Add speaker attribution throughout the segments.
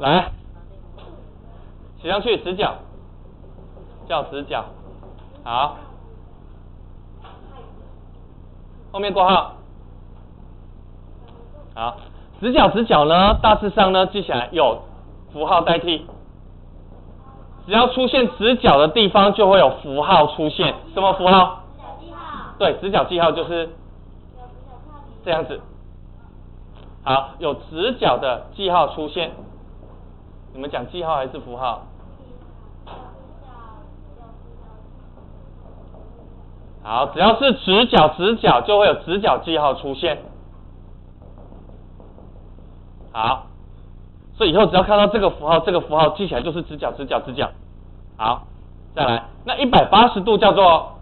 Speaker 1: 来，写上去，直角，叫直角，好，后面括号，好，直角呢，大致上呢记起来有符号代替，只要出现直角的地方就会有符号出现，什么符号？
Speaker 2: 直角记号。
Speaker 1: 对，直角记号就是这样子。好，有直角的记号出现，你们讲记号还是符号？好，只要是直角就会有直角记号出现。好，所以以后只要看到这个符号记起来就是直角。好，再来，那180度叫做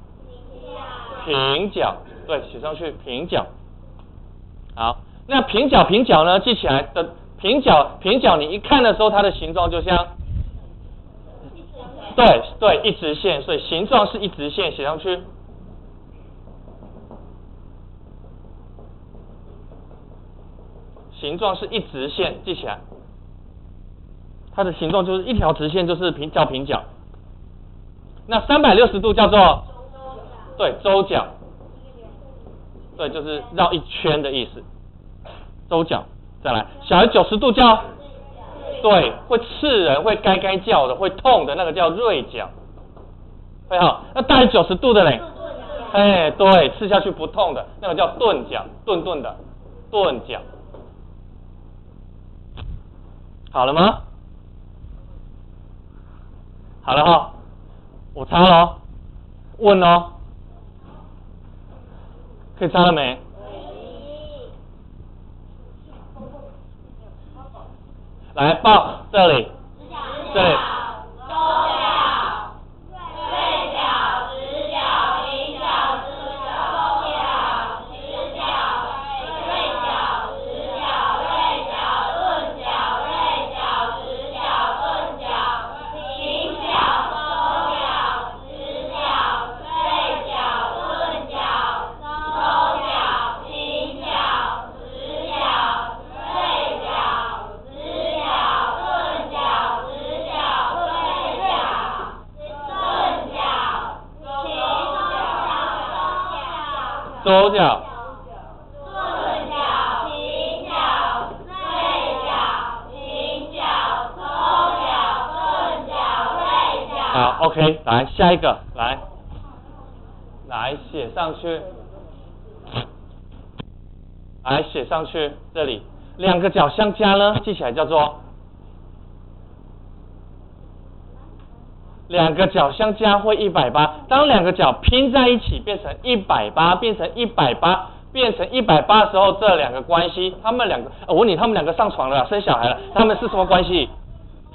Speaker 1: 平角，对，写上去平角。好，那平角呢，记起来的平角，你一看的时候，它的形状就像，对，一直线，所以形状是一直线，写上去。形状是一直线，记起来。它的形状就是一条直线，就是叫平角。那360度叫做对周角，对，就是绕一圈的意思。周角，再来，小于90度叫对，会刺人，会该叫的，会痛的那个叫锐角。会好，那大于90度的嘞，哎，对，刺下去不痛的那个叫钝角，钝的钝角。好了吗？好了哈，我擦咯，问哦，可以擦了没？来报这里，这里。周角、
Speaker 2: 钝角、平角、锐角、平角、周角、钝角、锐角。
Speaker 1: 好 ，OK， 来下一个，来写上去，来写上去，这里两个角相加呢，记起来叫做两个角相加会180，当两个角拼在一起变成180，变成180的时候，这两个关系，他们两个，我问你，他们两个上床了，生小孩了，他们是什么关系？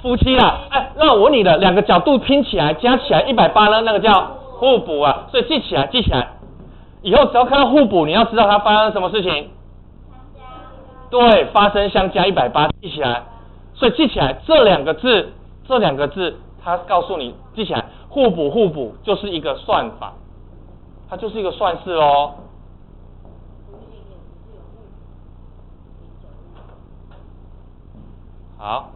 Speaker 1: 夫妻啦。哎，那我问你的，两个角度拼起来加起来180呢，那个叫互补啊。所以记起来，以后只要看到互补，你要知道它发生什么事情。对，发生相加180，记起来。所以记起来这两个字。他告诉你记起来，互补就是一个算法，它就是一个算式哦。好，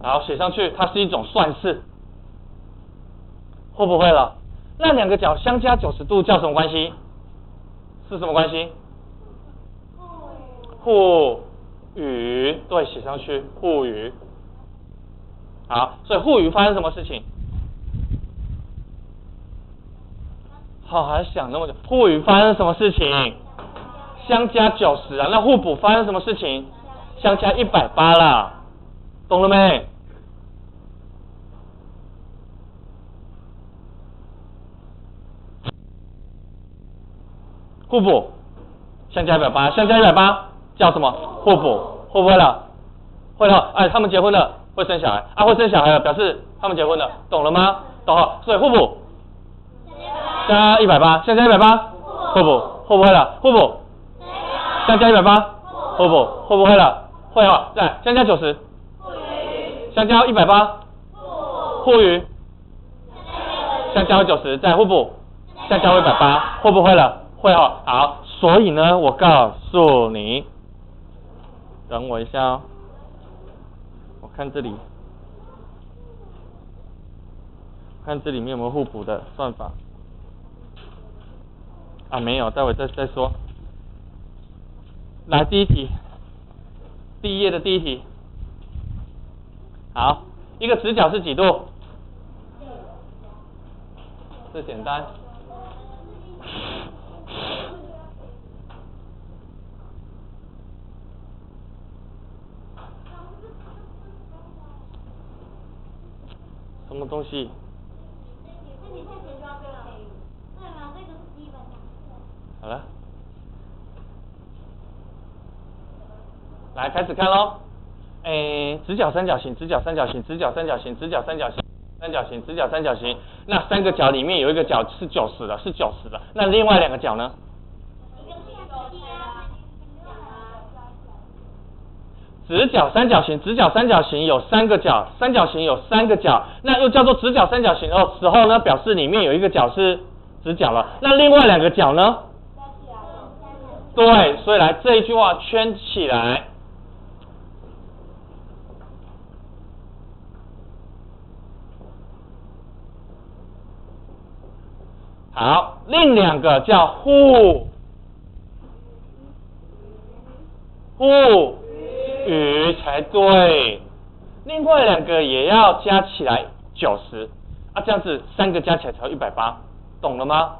Speaker 1: 好，写上去，它是一种算式，会不会了？那两个角相加90度叫什么关系？是什么关系？互余，对，写上去，互余。好，所以互余发生什么事情？好，还想那么久，互余发生什么事情？相加90啊，那互补发生什么事情？相加180啦，懂了没？互补，相加180，相加180叫什么？互补，会不会了？会了，哎，他们结婚了，会生小孩啊，会生小孩了，表示他们结婚了，懂了吗？懂了，所以互补加180，相加180，互补，会不会了？互补，相加180，互补，会不会了？会哦，再相加90，相加180，互余，相加90，再互补。再加回180，会不会了？会哦。好，所以呢，我告诉你，等我一下哦，我看这里，看这里面有没有互补的算法。啊，没有，待会再说。来，第一题，第一页的第一题。好，一个直角是几度？这简单。什么东西？好了，来开始看咯。直角三角形，直角三角形，直角三角形，直角三角形，三角形，直角三角形。那三个角里面有一个角是90的，是90的。那另外两个角呢？直角三角形，直角三角形有3个角，三角形有3个角，那又叫做直角三角形的时候呢，表示里面有一个角是直角了。那另外两个角呢？对，所以来这一句话圈起来。好，另两个叫互与才对，另外两个也要加起来90啊，这样子3个加起来才有180，懂了吗？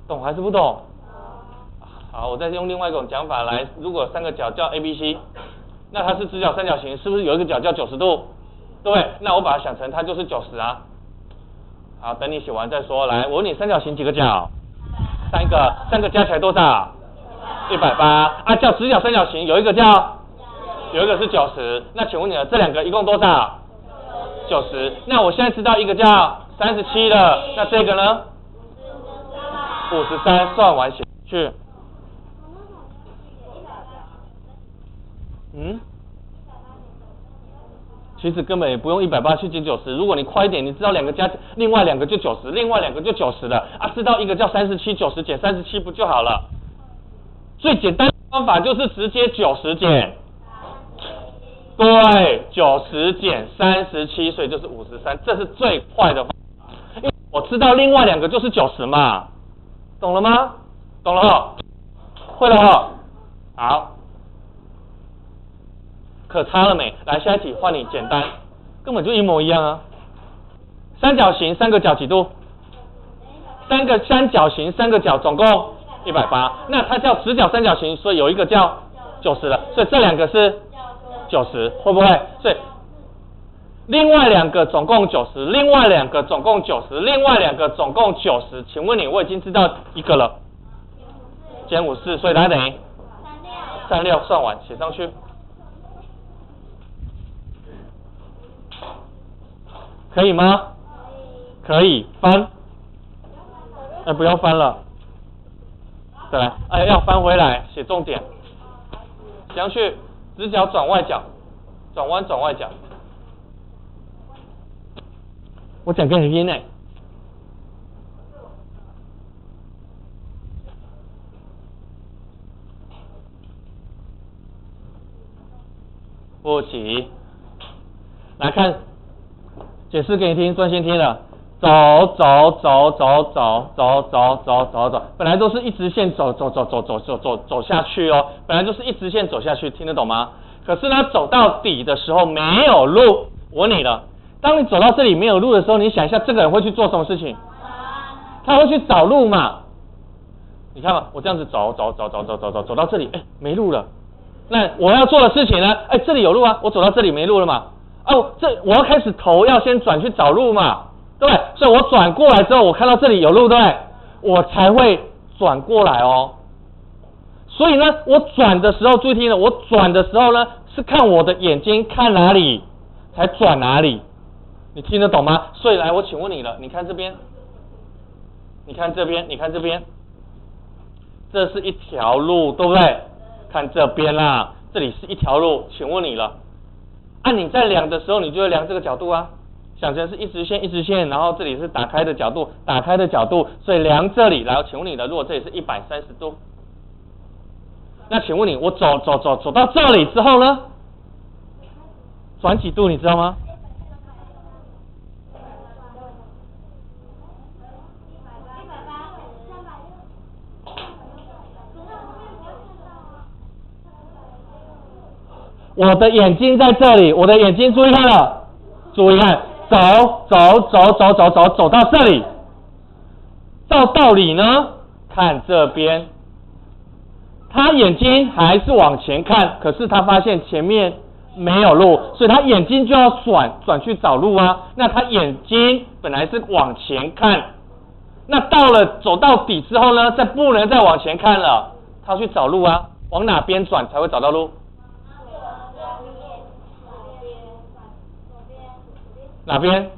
Speaker 1: 懂还是不懂？好，我再用另外一种讲法来，如果3个角叫 ABC， 那它是直角三角形，是不是有一个角叫90度？对不对？那我把它想成它就是90啊。好，等你写完再说。来，我问你，三角形几个角？3个，3个加起来多少？180啊。叫直角三角形有一个是90，那请问你了，这两个一共多少？90。那我现在知道一个叫37了，那这个呢？53，算完写去。其实根本也不用180去减90，如果你快一点，你知道两个加，另外两个就90，另外两个就90了啊，知道一个叫37，90减37不就好了？最简单的方法就是直接90减，对，90减37，所以就是53，这是最快的方法，因为我知道另外两个就是90嘛，懂了吗？懂了，会了哈，好。可差了没？来，下一题换你简单，根本就一模一样啊。三角形3个角几度？3个三角形3个角总共180，那它叫直角三角形，所以有一个叫90了，所以这两个是90，会不会？所以另外两个总共90，另外两个总共90，另外两个总共90，请问你，我已经知道一个了，减54，所以它等于36，算完写上去。可以吗？可以，翻。不要翻了。再来，要翻回来，写重点。写上去，直角转外角，转弯转外角。我讲给你听呢。不起。来看。解释给你听，专心听了。走，本来都是一直线走下去哦，本来就是一直线走下去，听得懂吗？可是呢，走到底的时候没有路，我问你了，当你走到这里没有路的时候，你想一下，这个人会去做什么事情？他会去找路嘛？你看嘛，我这样子走到这里，没路了。那我要做的事情呢？这里有路啊，我走到这里没路了嘛？我要开始头要先转去找路嘛，对不对？所以我转过来之后，我看到这里有路，对不对？我才会转过来哦。所以呢，我转的时候，注意听了，我转的时候呢，是看我的眼睛看哪里，才转哪里。你听得懂吗？所以来，我请问你了，你看这边，你看这边，你看这边，这是一条路，对不对？看这边啦，这里是一条路，请问你了。你在量的时候，你就会量这个角度啊，想成是一直线一直线，然后这里是打开的角度，打开的角度，所以量这里，然后请问你的，如果这里是130度，那请问你，我走到这里之后呢，转几度你知道吗？我的眼睛在这里，我的眼睛注意看了，注意看，走到这里，照道理呢，看这边，他眼睛还是往前看，可是他发现前面没有路，所以他眼睛就要转去找路啊。那他眼睛本来是往前看，那走到底之后呢，再不能再往前看了，他去找路啊，往哪边转才会找到路？哪边？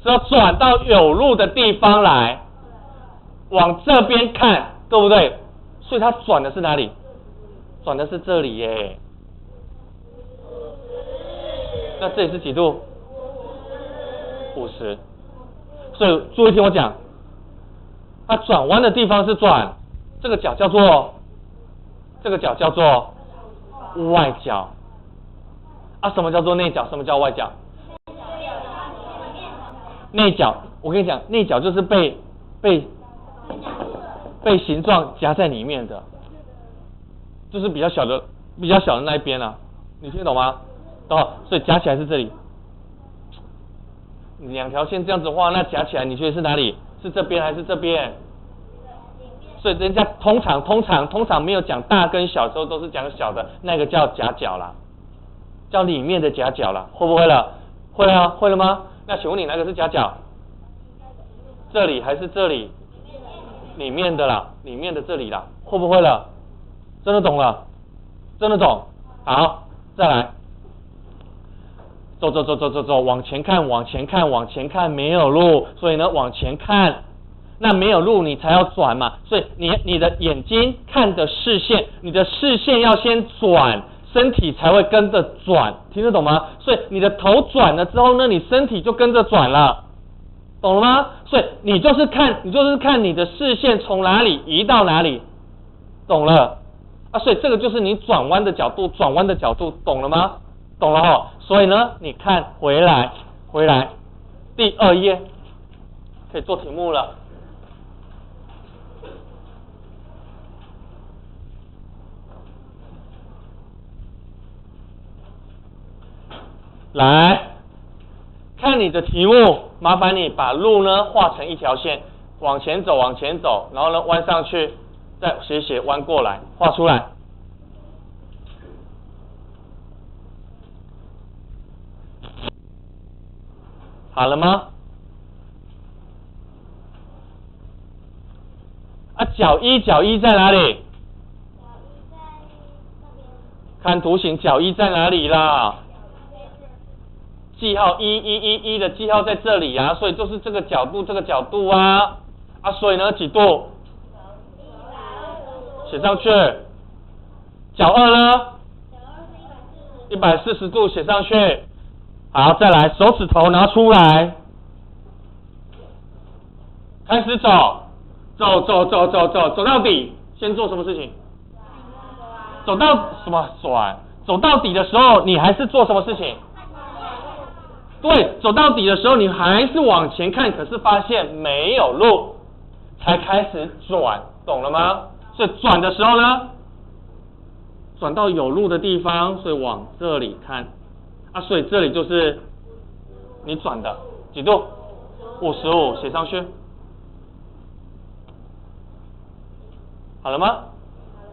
Speaker 1: 是要转到有路的地方来，往这边看，对不对？所以他转的是哪里？转的是这里耶。那这里是几度？50。所以注意听我讲，他转弯的地方是转这个角叫做外角。啊，什么叫做内角？什么叫外角？内角，我跟你讲，内角就是被形状夹在里面的，就是比较小的那一边啊，你听得懂吗？懂，所以夹起来是这里，两条线这样子画，那夹起来你觉得是哪里？是这边还是这边？所以人家通常没有讲大跟小的时候都是讲小的，那个叫夹角啦。叫里面的夹角了，会不会了？会啊，会了吗？那请问你哪个是夹角？这里还是这里？里面的啦，里面的这里啦，会不会了？真的懂了？真的懂？好，再来，走，往前看，没有路，所以呢往前看，那没有路你才要转嘛，所以你的眼睛看的视线，你的视线要先转。身体才会跟着转，听得懂吗？所以你的头转了之后呢，你身体就跟着转了，懂了吗？所以你就是看你的视线从哪里移到哪里，懂了？啊，所以这个就是你转弯的角度，懂了吗？懂了哦。所以呢，你看回来，第2页可以做题目了。来看你的题目，麻烦你把路呢画成一条线，往前走，然后呢弯上去，再斜弯过来，画出来。好了吗？啊，角一在哪里？看图形，角一在哪里啦？记号1的记号在这里啊，所以就是这个角度啊，所以呢几度？写上去。角2呢？140度写上去。好，再来，手指头拿出来，开始走到底，先做什么事情？走到什么转？走到底的时候，你还是做什么事情？对，走到底的时候，你还是往前看，可是发现没有路，才开始转，懂了吗？所以转的时候呢，转到有路的地方，所以往这里看，所以这里就是你转的几度？55，写上去，好了吗？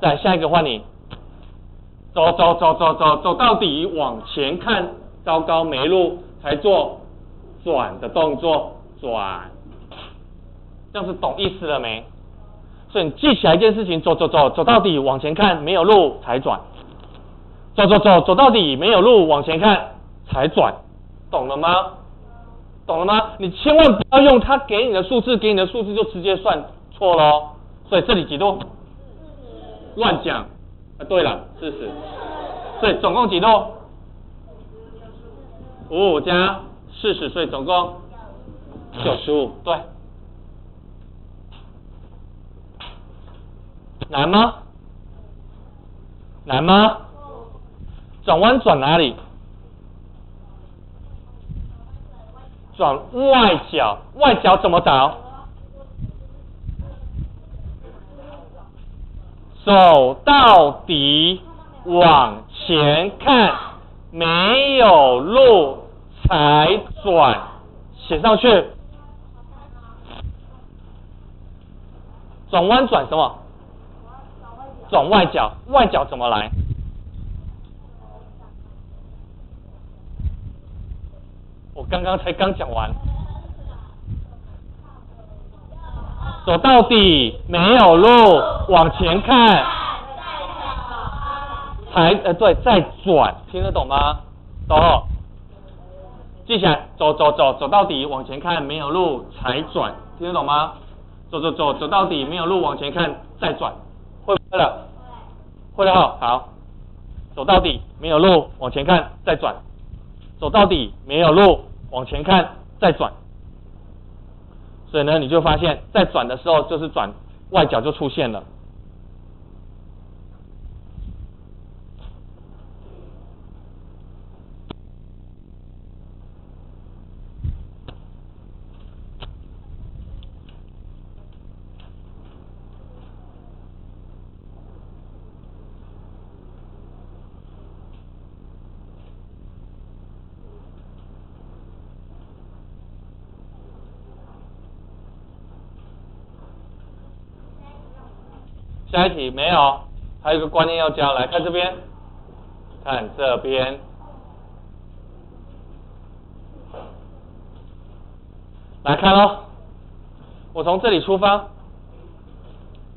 Speaker 1: 再来下一个换你，走到底，往前看，糟糕没路。才做转的动作，转，这样子懂意思了没？所以你记起来一件事情，走到底，往前看，没有路才转，走到底，没有路，往前看才转，懂了吗？你千万不要用他给你的数字就直接算错咯。所以这里几度？乱讲，对了，40。所以总共几度55加40，所以总共95，对。难吗？难吗？转弯转哪里？转外角，外角怎么找？走到底，往前看，没有路才转，写上去。转弯转什么？转外角，外角怎么来？我刚才讲完。走到底，没有路，往前看，对，再转，听得懂吗？懂。记起来，走到底，往前看，没有路才转，听得懂吗？走到底，没有路，往前看，再转，会了？会了，好。走到底，没有路，往前看，再转。走到底，没有路，往前看，再转。所以呢，你就发现，在转的时候，就是转外角就出现了。下一题没有，还有一个观念要教，来看这边，看这边，来看咯，我从这里出发，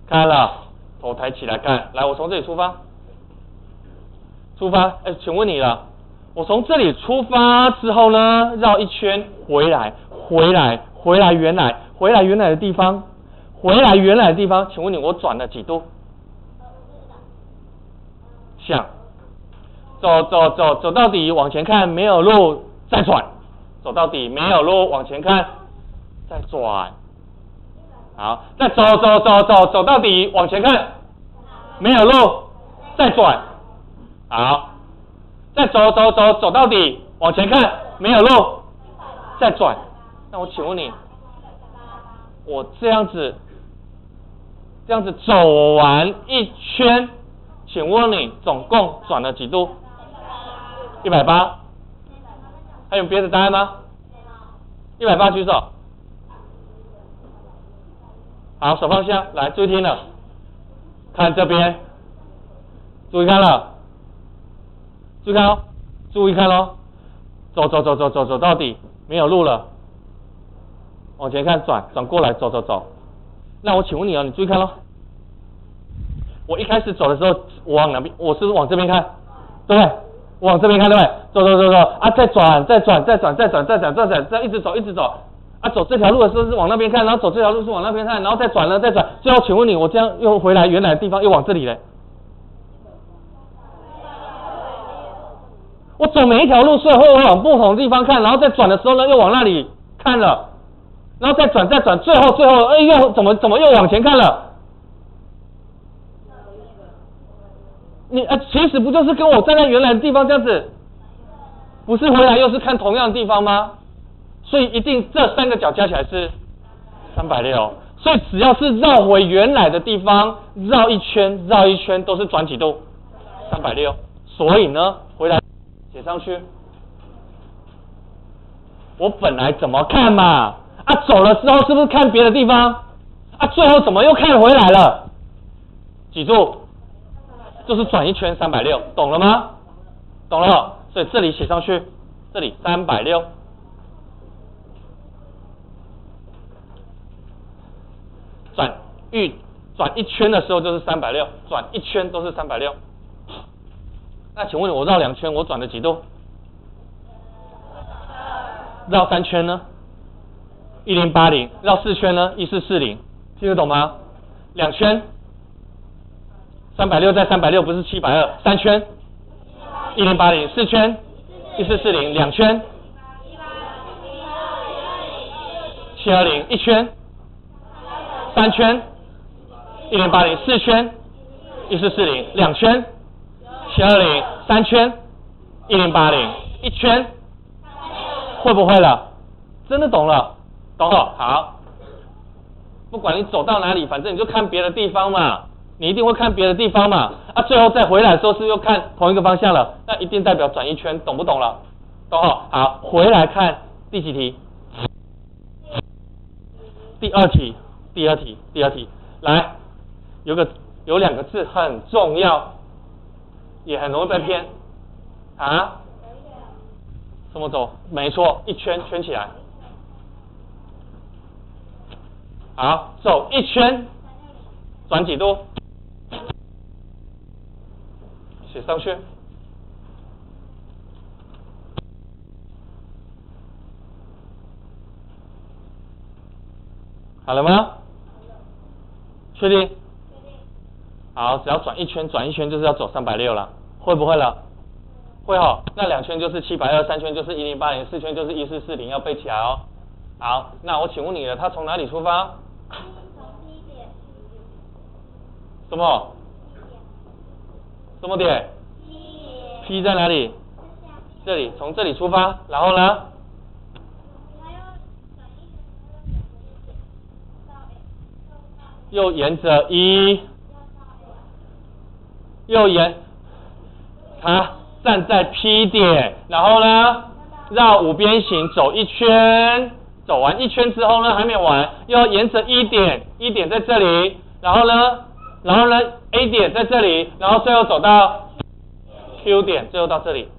Speaker 1: 看了，头抬起来看，来，我从这里出发，请问你了，我从这里出发之后呢，绕一圈回来原来的地方。请问你我转了几度？想，走到底，往前看，没有路，再转。走到底，没有路，往前看，再转。好，再走到底，往前看，没有路，再转。好，再走到底，往前看，没有路，再转。那我请问你，我这样子走完一圈，请问你总共转了几度？180。还有别的答案吗？180举手。好，手放下，来，注意听了，看这边，注意看了，注意看咯，走到底，没有路了，往前看，转过来，走。那我请问你哦，你注意看咯。我一开始走的时候，我往哪边？我是不是往这边看，对不对？我往这边看，对不对？走啊，再转，再一直走。啊，走这条路的时候是往那边看，然后走这条路是往那边看，然后再转，最后请问你，我这样又回来原来的地方，又往这里嘞？我走每一条路，所以会往不同的地方看，然后再转的时候呢，又往那里看了。然后再转，最后，又怎么又往前看了？你其实不就是跟我站在原来的地方这样子，不是回来又是看同样的地方吗？所以一定这3个角加起来是360，所以只要是绕回原来的地方，绕一圈都是转几度？360。所以呢，回来写上去，我本来怎么看嘛？走了之后是不是看别的地方？最后怎么又看回来了？几度？就是转一圈360，懂了吗？懂了，所以这里写上去，这里360。转一圈的时候就是360，转一圈都是360。那请问我绕2圈，我转了几度？绕3圈呢？1080，绕4圈呢？1440，听得懂吗？2圈，360再360不是720，3圈1080，4圈1440，2圈720一圈，3圈，1080 4圈，1440 2圈，720 3圈，1080一圈，会不会了？真的懂了，懂了，好。不管你走到哪里，反正你就看别的地方嘛，你一定会看别的地方嘛，啊，最后再回来的时候是又看同一个方向了，那一定代表转一圈，懂不懂了？懂了，好，回来看第几题？第二题，来，有2个字很重要，也很容易被骗，啊？怎么走？没错，一圈圈起来。好，走一圈，转几度？写上去。好了吗？确定？好，只要转一圈就是要走360了，会不会了？会哦，那2圈就是720， 3圈就是1080， 4圈就是1440，要背起来哦。好，那我请问你了，它从哪里出发？什么？什么点 ？P 在哪里？这里，从这里出发，然后呢？又沿着它站在 P 点，然后呢，绕5边形走一圈，走完一圈之后呢，还没完，又要沿着1点在这里，然后呢 A 点在这里，然后最后走到 Q 点，最后到这里。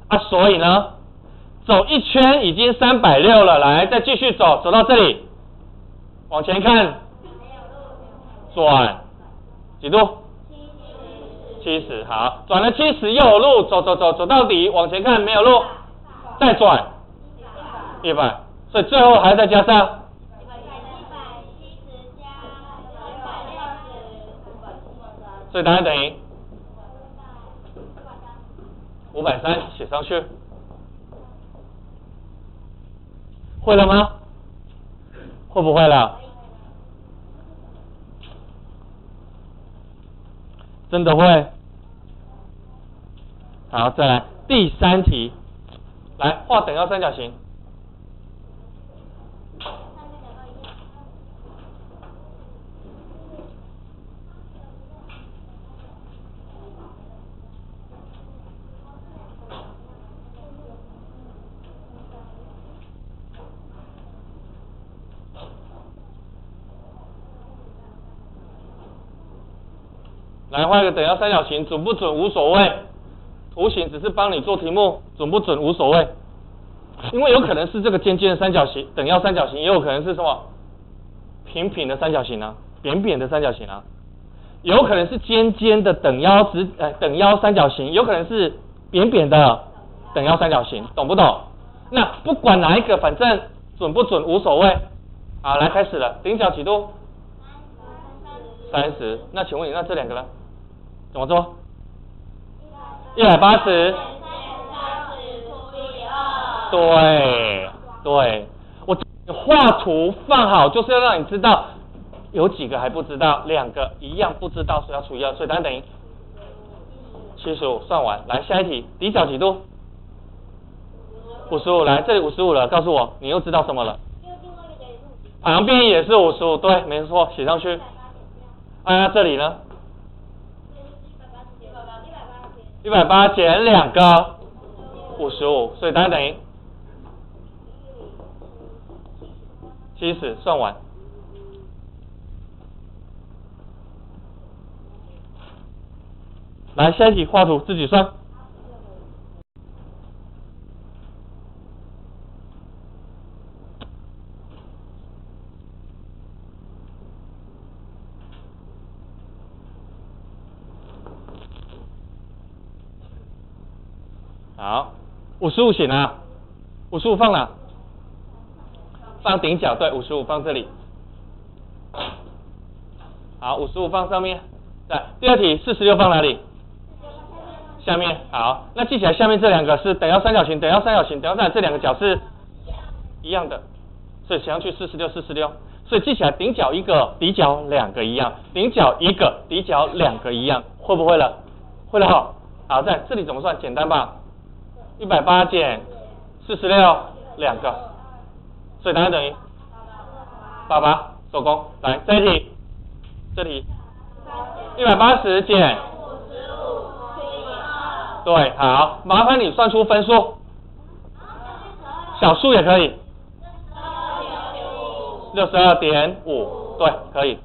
Speaker 1: 啊，所以呢，走一圈已经360了，来，再继续走到这里，往前看，转几度？70，好，转了70又有路，走到底，往前看没有路，再转100，所以最后还要再加上所以答案等于530，写上去。会了吗？会不会了？真的会？好，再来第3题，来画等腰三角形。来画一个等腰三角形，准不准无所谓，图形只是帮你做题目，准不准无所谓，因为有可能是这个尖尖的三角形，等腰三角形，也有可能是什么平平的三角形啊，扁扁的三角形啊，有可能是尖尖的等腰三角形，有可能是扁扁的等腰三角形，懂不懂？那不管哪一个，反正准不准无所谓。好，来开始了，顶角几度？30。那请问你，那这2个呢？怎么做？180。对，我画图放好，就是要让你知道有几个还不知道，2个一样不知道，所以要除以2，所以答案等于75。算完，来下一题，底角几度？55。来，这里55了，告诉我你又知道什么了？旁边也是55，对，没错，写上去。那这里呢？180减2个55，所以答案等于70。算完。来，下一题画图自己算。好，55行啊，55放哪？放顶角，对，55放这里。好，55放上面。对，第2题46放哪里？下面。好，那记起来下面这2个是等腰三角形，这2个角是一样的，所以写上去46，所以记起来顶角一个，底角两个一样，顶角一个，底角两个一样，会不会了？会了哈。好，在这里怎么算？简单吧？180减46，两个，所以答案等于88，手工。来这一题，这题180减。对，好，麻烦你算出分数，小数也可以，62.5，对，可以。